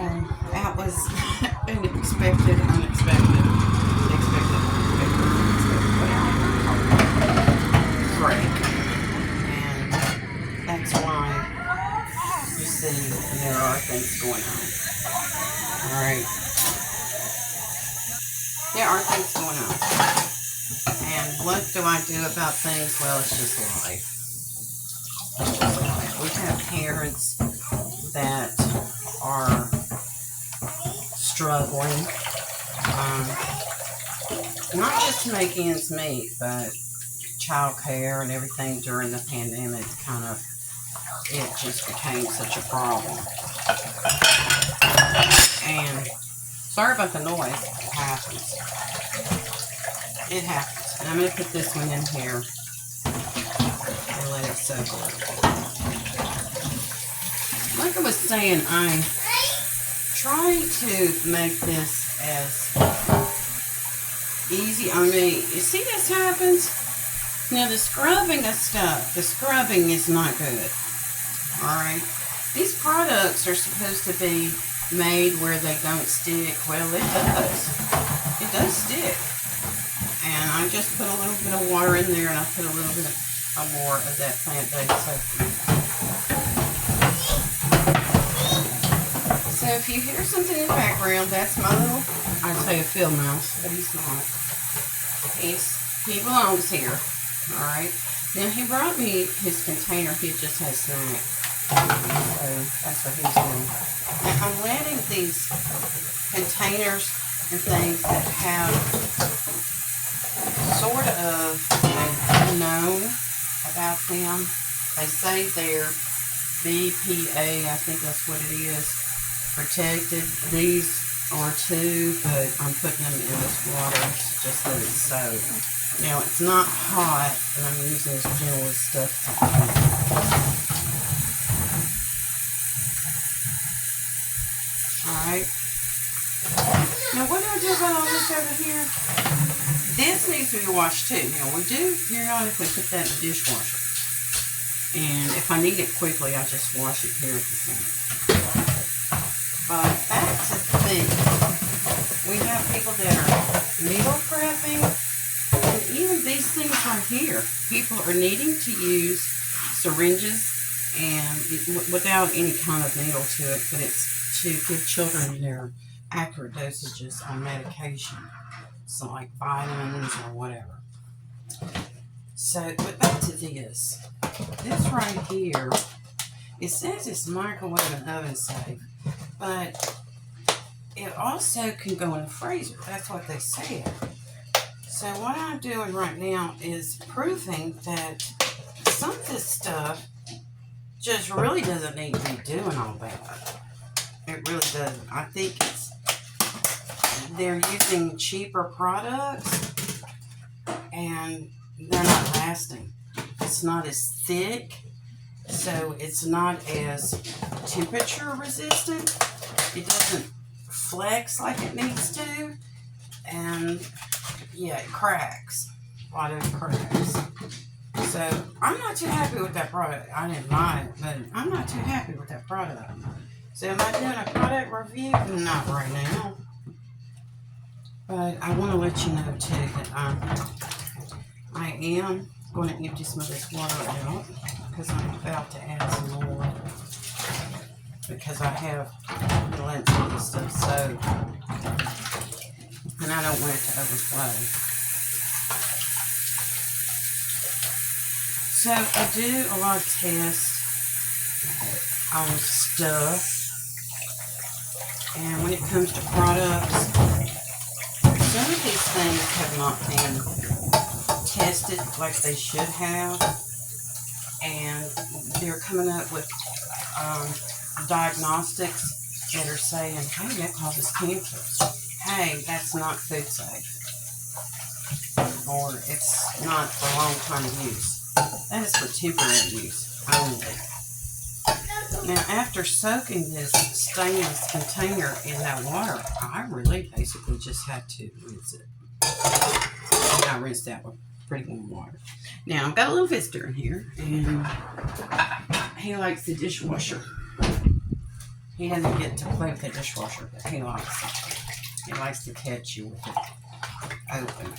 That was unexpected, break. And that's why you see there are things going on. Alright. There are things going on. And what do I do about things? Well, it's just life. It's just life. We have parents that are struggling, not just to make ends meet, but child care and everything during the pandemic it just became such a problem. And sorry about the noise. It happens. It happens. And I'm going to put this one in here and let it soak a little. Like I was saying, I'm trying to make this as easy on me. You see this happens? Now the scrubbing of stuff, the scrubbing is not good. Alright? These products are supposed to be made where they don't stick. Well, it does. It does stick. And I just put a little bit of water in there, and I put a little bit of more of that plant-based soap. So if you hear something in the background, that's my little, I'd say a field mouse, but he's not. He belongs here. Alright. Now he brought me his container. He just had snack. So that's what he's doing. Now I'm letting these containers and things that have sort of known about them. They say they're BPA, I think that's what it is, protected. These are too, but I'm putting them in this water just let it soak. Now it's not hot, and I'm using this gentle stuff. Alright. Now what do I do about all this over here? This needs to be washed too. Now we do periodically put that in the dishwasher. And if I need it quickly, I just wash it here at the sink. But back to the thing. We have people that are meal prepping. And even these things right here. People are needing to use syringes and without any kind of needle to it, but it's to give children their accurate dosages on medication. So like vitamins or whatever. So, but back to this. This right here, it says it's microwave and oven safe, but it also can go in the freezer. That's what they said. So what I'm doing right now is proving that some of this stuff just really doesn't need to be doing all that. It really doesn't. I think they're using cheaper products and they're not lasting. It's not as thick, so it's not as temperature resistant. It doesn't flex like it needs to, and yeah, it cracks. A lot of it cracks. So I'm not too happy with that product. I didn't buy it, but I'm not too happy with that product. So am I doing a product review? Not right now. But I want to let you know too that I am going to empty some of this water out because I'm about to add some more because I have let some of this stuff soak and I don't want it to overflow. So I do a lot of tests on stuff, and when it comes to products, some of these things have not been tested like they should have, and they're coming up with diagnostics that are saying, hey, that causes cancer. Hey, that's not food safe. Or it's not for long-term use. That is for temporary use only. Now, after soaking this stainless container in that water, I really basically just had to rinse it. And I rinsed that with pretty warm water. Now, I've got a little visitor in here, and he likes the dishwasher. He doesn't get to play with the dishwasher, but he likes it. He likes to catch you with it open.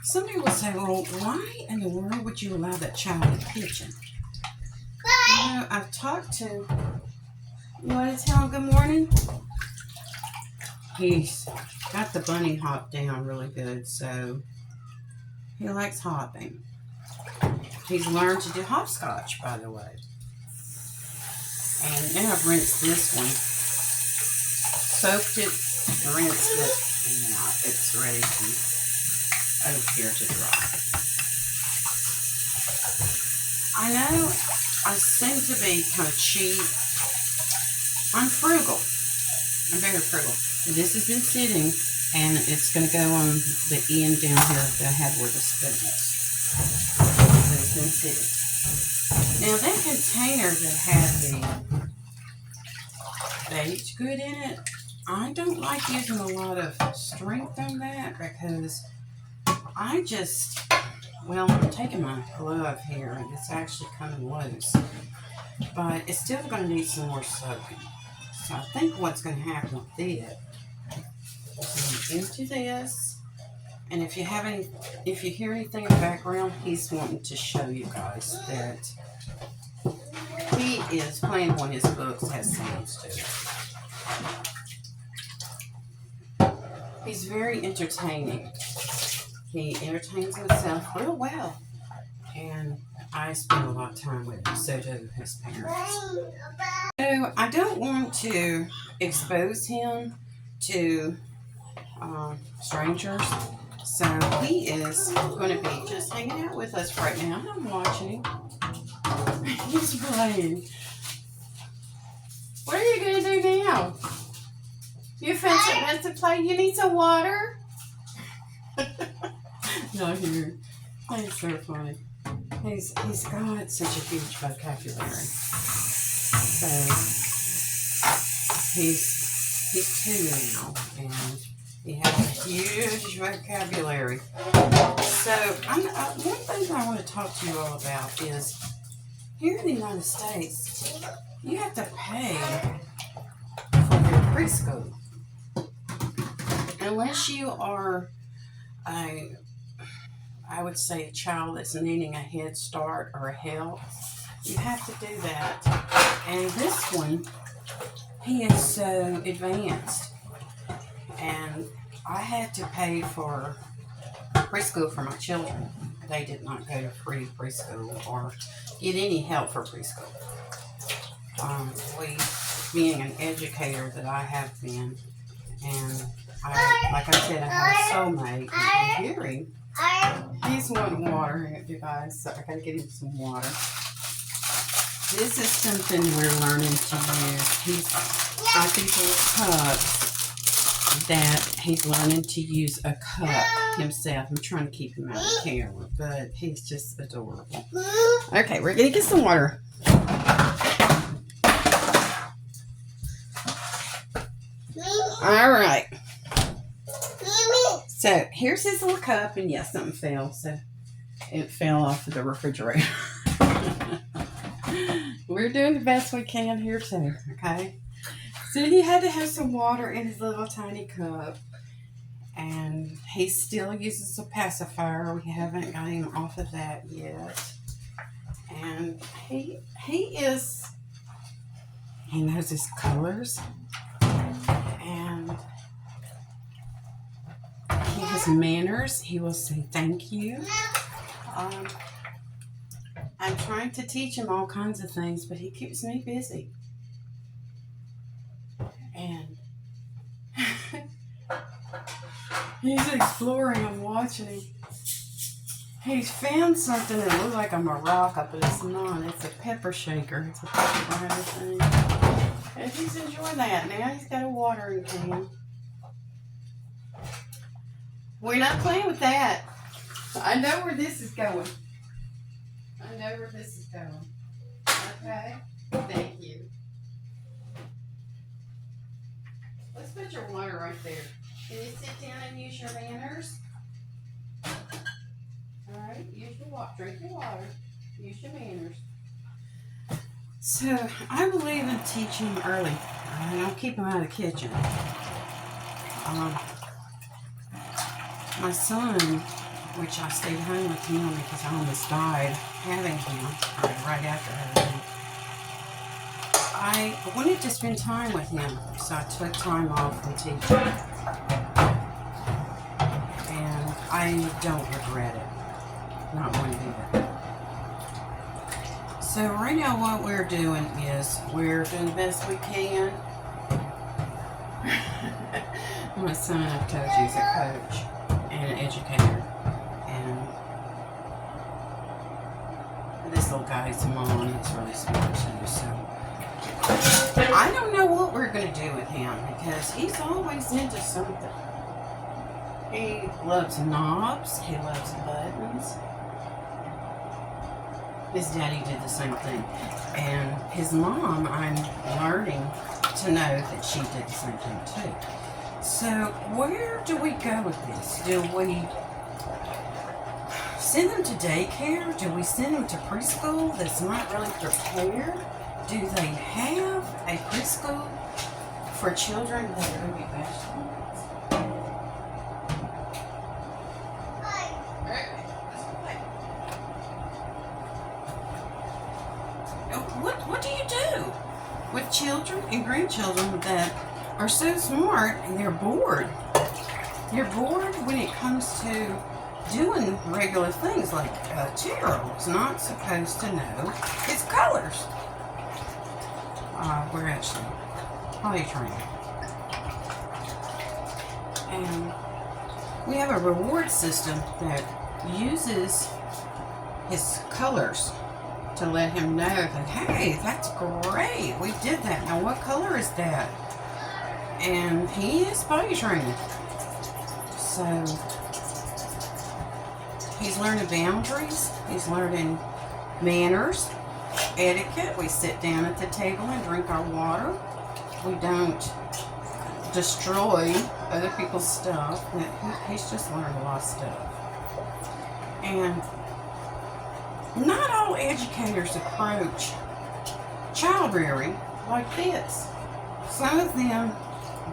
Some people say, well, why in the world would you allow that child in the kitchen? You know, I've talked to... You want to tell him good morning? He's got the bunny hop down really good, so he likes hopping. He's learned to do hopscotch, by the way. And then I've rinsed this one. Soaked it, rinsed it, and now it's ready to over here to dry. I know I seem to be kind of cheap. I'm frugal. I'm very frugal. And this has been sitting, and it's going to go on the end down here that I had where the spoon is. So it's been sitting. Now that container that had the baked good in it, I don't like using a lot of strength on that because I just, well, I'm taking my glove here and it's actually coming loose, but it's still going to need some more soaking. So I think what's going to happen with it is empty this, and if you hear anything in the background, he's wanting to show you guys that he is playing one of his books, has sounds to it. He's very entertaining. He entertains himself real well, and I spend a lot of time with him, so do his parents. So I don't want to expose him to strangers, so he is going to be just hanging out with us right now. I'm watching him. He's playing. What are you going to do now? You fancy to play? You need some water? Not here. He's so funny. He's got such a huge vocabulary. So he's 2 now, and he has a huge vocabulary. So one thing I want to talk to you all about is here in the United States, you have to pay for your preschool unless you are I would say a child that's needing a head start or a help. You have to do that. And this one, he is so advanced. And I had to pay for preschool for my children. They did not go to free preschool or get any help for preschool. Being an educator that I have been, and like I said, I have a soulmate, and Gary, he's wanting water, you guys, so I gotta get him some water. This is something we're learning to use. He's got these little cups that he's learning to use a cup himself. I'm trying to keep him out of the camera, but he's just adorable. Okay, we're gonna get some water. All right. So here's his little cup, and yes, something fell, so it fell off of the refrigerator. We're doing the best we can here too, okay? So he had to have some water in his little tiny cup, and he still uses a pacifier. We haven't got him off of that yet, and he knows his colors, and he has manners. He will say thank you. I'm trying to teach him all kinds of things, but he keeps me busy. And he's exploring and watching him. He's found something that looks like a maraca, but it's not. It's a pepper shaker. It's a pepper grinder thing. And he's enjoying that. Now he's got a watering can. We're not playing with that. I know where this is going. Okay? Thank you. Let's put your water right there. Can you sit down and use your manners? Alright, use your water. Drink your water. Use your manners. So I believe in teaching early. I don't keep them out of the kitchen. My son, which I stayed home with him because I almost died having him right after having him. I wanted to spend time with him, so I took time off from teaching. And I don't regret it. Not one bit. So right now what we're doing is we're doing the best we can. My son, I've told you, is a coach and an educator. And this little guy's mom is really smart too, so I don't know what we're going to do with him because he's always into something. He loves knobs. He loves buttons. His daddy did the same thing. And his mom, I'm learning to know that she did the same thing too. So where do we go with this? Do we send them to daycare? Do we send them to preschool that's not really prepared? Do they have a preschool for children that are going to be vegetables? What do you do with children and grandchildren that are so smart and they're bored? You're bored when it comes to doing regular things like a 2-year-old's not supposed to know its colors. We're actually potty training. And we have a reward system that uses his colors to let him know that, hey, that's great, we did that. Now what color is that? And he is potty training. So he's learning boundaries, he's learning manners, etiquette. We sit down at the table and drink our water. We don't destroy other people's stuff. He's just learned a lot of stuff. And not all educators approach child rearing like this. Some of them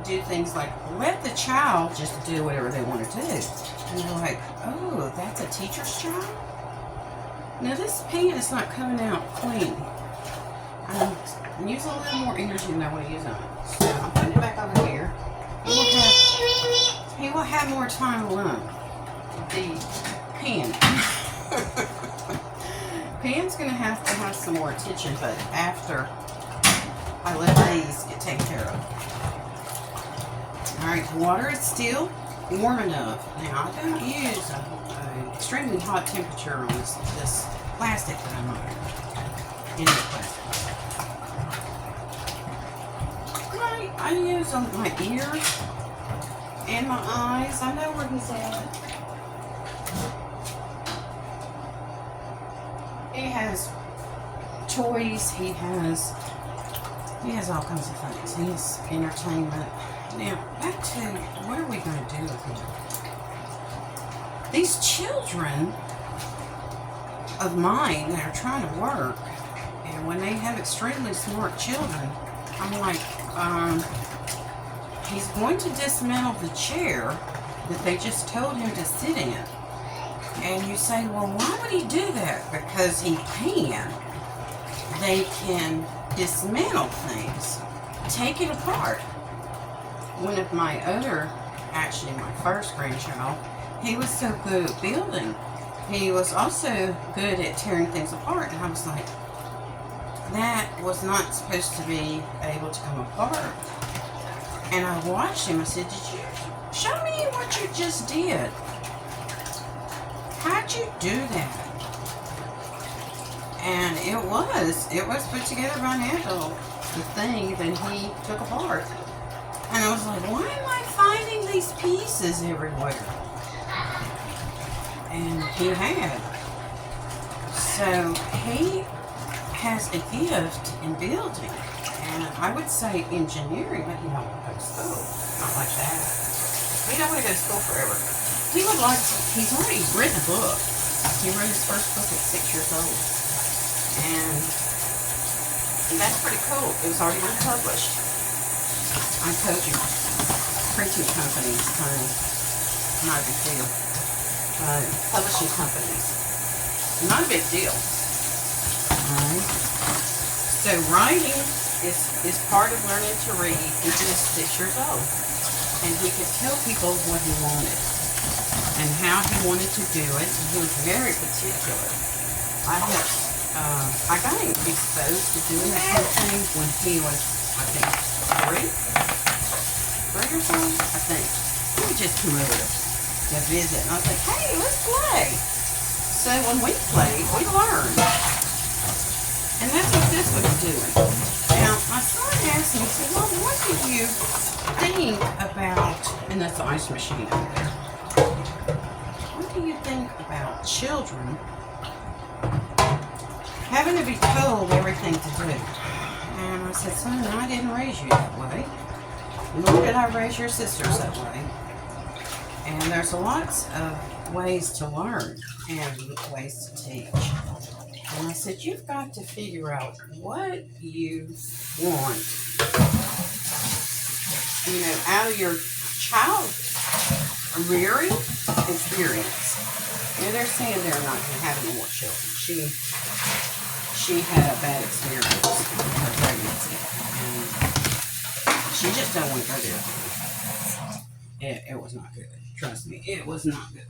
do things like let the child just do whatever they want to do. And they're like, oh, that's a teacher's child? Now this pan is not coming out clean. I'm using a little more energy than I want to use on it. So I'm putting it back over here. He will have more time alone. The pan. Pan's going to have some more attention, but after I let these get taken care of. Alright, water is still warm enough. Now, I don't use an extremely hot temperature on this plastic that I'm on. Any plastic. I use on my ears and my eyes. I know where he's at. He has toys. He has all kinds of things. He has entertainment. Now, back to what are we going to do with him? These children of mine that are trying to work, and when they have extremely smart children, I'm like, he's going to dismantle the chair that they just told him to sit in. And you say, well, why would he do that? Because he can. They can dismantle things, take it apart. One of my actually my first grandchild, he was so good at building. He was also good at tearing things apart. And I was like, that was not supposed to be able to come apart. And I watched him. I said, did you show me what you just did? How'd you do that? And it was put together by an adult, the thing that he took apart. And I was like, why am I finding these pieces everywhere? And he had. So he has a gift in building. And I would say engineering, but he don't want to go to school. Not like that. He don't want to go to school forever. He would like to, he's already written a book. He wrote his first book at 6 years old. And And that's pretty cool. It was already been published. I told you, printing companies, not a big deal. Publishing companies, not a big deal. Alright. So writing is part of learning to read. He is 6 years old. And he could tell people what he wanted and how he wanted to do it. He was very particular. I got him exposed to doing that kind of thing when he was, I think, 3 or so, I think. He would just come over to visit. And I was like, hey, let's play. So when we played, we learned. And that's what this was doing. Now, my son asked me, he said, Mom, what do you think about, and that's the ice machine over there. What do you think about children having to be told everything to do? And I said, son, I didn't raise you that way. Nor did I raise your sisters that way. And there's lots of ways to learn and ways to teach. And I said, you've got to figure out what you want, out of your child rearing experience. They're saying they're not going to have any more children. She had a bad experience in her pregnancy, and she just don't want to go there. It was not good. Trust me, it was not good.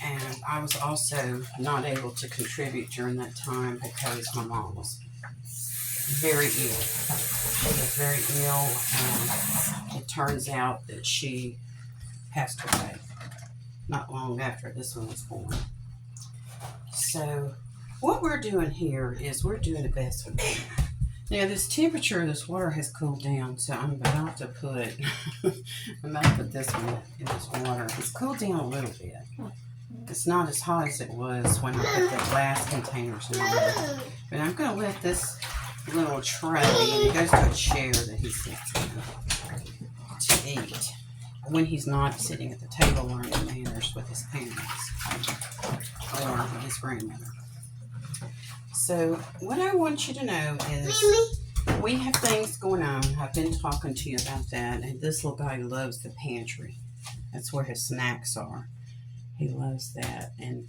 And I was also not able to contribute during that time because my mom was very ill. She was very ill, and it turns out that she passed away not long after this one was born. So what we're doing here is we're doing the best we can. Now this temperature of this water has cooled down, so I'm about to put this one in this water. It's cooled down a little bit. It's not as hot as it was when I put the glass containers in there. But I'm going to let this little tray, and it goes to a chair that he sits in to eat when he's not sitting at the table learning manners with his parents or with his grandmother. So what I want you to know is we have things going on. I've been talking to you about that, and this little guy loves the pantry. That's where his snacks are. He loves that. And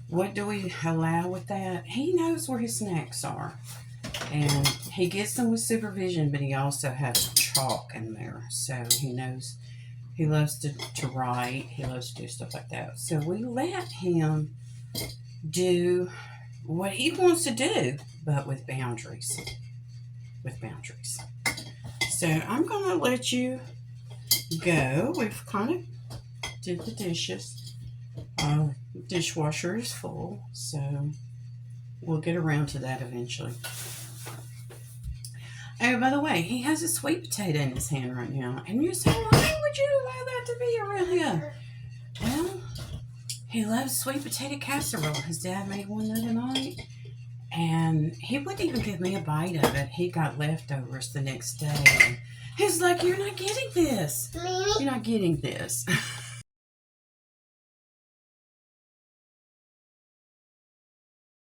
what do we allow with that? He knows where his snacks are. And he gets them with supervision, but he also has chalk in there. So he knows he loves to write. He loves to do stuff like that. So we let him do what he wants to do, but with boundaries. So I'm going to let you go. We've kind of did the dishes. Dishwasher is full, so we'll get around to that eventually. Oh, by the way, he has a sweet potato in his hand right now, and you say, why would you allow that to be around here? Well, he loves sweet potato casserole. His dad made one the other night, and he wouldn't even give me a bite of it. He got leftovers the next day. And he's like, you're not getting this. You're not getting this.